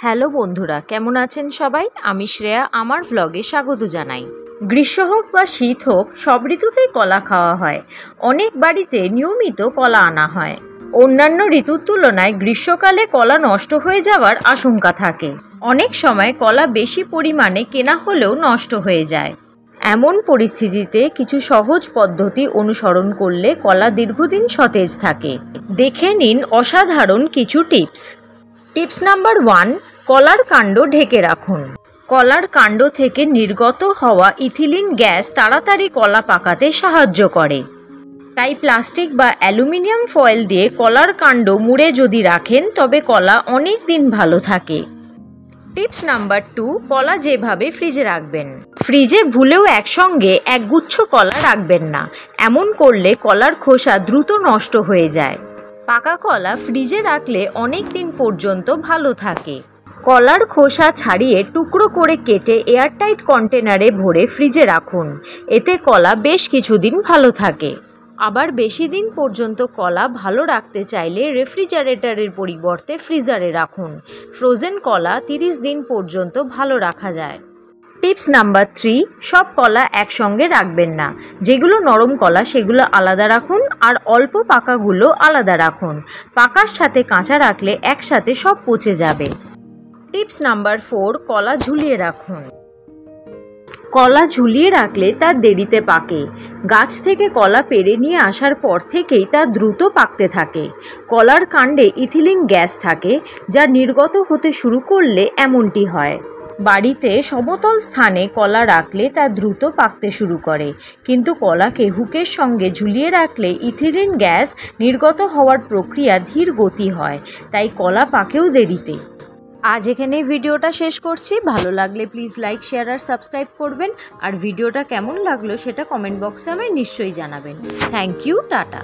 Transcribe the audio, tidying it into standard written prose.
Hello বন্ধুরা, কেমন আছেন সবাই? আমি শ্রেয়া আমার ভ্লগে স্বাগত জানাই। গ্রীষ্ম হোক বা শীত হোক, সব ঋতুতেই কলা খাওয়া হয়। অনেক বাড়িতে নিয়মিত কলা আনা হয়। অন্যান্য ঋতুর তুলনায় গ্রীষ্মকালে কলা নষ্ট হয়ে যাওয়ার আশঙ্কা থাকে। অনেক সময় কলা বেশি পরিমাণে কেনা হলেও নষ্ট হয়ে যায়। এমন পরিস্থিতিতে কিছু সহজ পদ্ধতি অনুসরণ করলে কলা দীর্ঘদিন সতেজ থাকে। দেখে নিন অসাধারণ কিছু টিপস নাম্বার 1, কলার কাণ্ড ঢেকে রাখুন। কলার কাণ্ড থেকে নির্গত হওয়া ইথিলিন গ্যাস তাড়াতাড়ি কলা পাকাতে সাহায্য করে। তাই প্লাস্টিক বা অ্যালুমিনিয়াম ফয়েল দিয়ে কলার কাণ্ড মুড়ে যদি রাখেন তবে কলা অনেক দিন ভালো থাকে। টিপস নাম্বার 2, কলা যেভাবে ফ্রিজে রাখবেন। ফ্রিজে ভুলেও একসঙ্গে একগুচ্ছ কলা রাখবেন না। এমন করলে কলার খোসা দ্রুত নষ্ট হয়ে যায়। পাকা কলা ফ্রিজে রাখলে অনেক দিন পর্যন্ত ভালো থাকে। কলার খোসা ছাড়িয়ে টুকরো করে কেটে এয়ারটাইট কন্টেনারে ভরে ফ্রিজে রাখুন। এতে কলা বেশ কিছুদিন ভালো থাকে। আবার বেশি দিন পর্যন্ত কলা ভালো রাখতে চাইলে রেফ্রিজারেটরের পরিবর্তে ফ্রিজারে রাখুন। ফ্রোজেন কলা 30 দিন পর্যন্ত ভালো রাখা যায়। টিপস নাম্বার 3, সব কলা একসঙ্গে রাখবেন না। যেগুলো নরম কলা সেগুলো আলাদা রাখুন আর অল্প পাকাগুলো আলাদা রাখুন। পাকার সাথে কাঁচা রাখলে একসাথে সব পচে যাবে। টিপস নাম্বার 4, কলা ঝুলিয়ে রাখুন। কলা ঝুলিয়ে রাখলে তা দেরিতে পাকে। গাছ থেকে কলা পেড়ে নিয়ে আসার পর থেকেই তা দ্রুত পাকতে থাকে। কলার কাণ্ডে ইথিলিন গ্যাস থাকে, যা নির্গত হতে শুরু করলে এমনটি হয়। বাড়িতে সমতল স্থানে কলা রাখলে তা দ্রুত পাকতে শুরু করে, কিন্তু কলাকে হুকের সঙ্গে ঝুলিয়ে রাখলে ইথিলিন গ্যাস নির্গত হওয়ার প্রক্রিয়া ধীর গতি হয়, তাই কলা পাকেও দেরিতে। আজ এখানেই ভিডিওটা শেষ করছি। ভালো লাগলে প্লিজ লাইক, শেয়ার আর সাবস্ক্রাইব করবেন। আর ভিডিওটা কেমন লাগলো সেটা কমেন্ট বক্সে আমায় নিশ্চয়ই জানাবেন। Thank you, tata.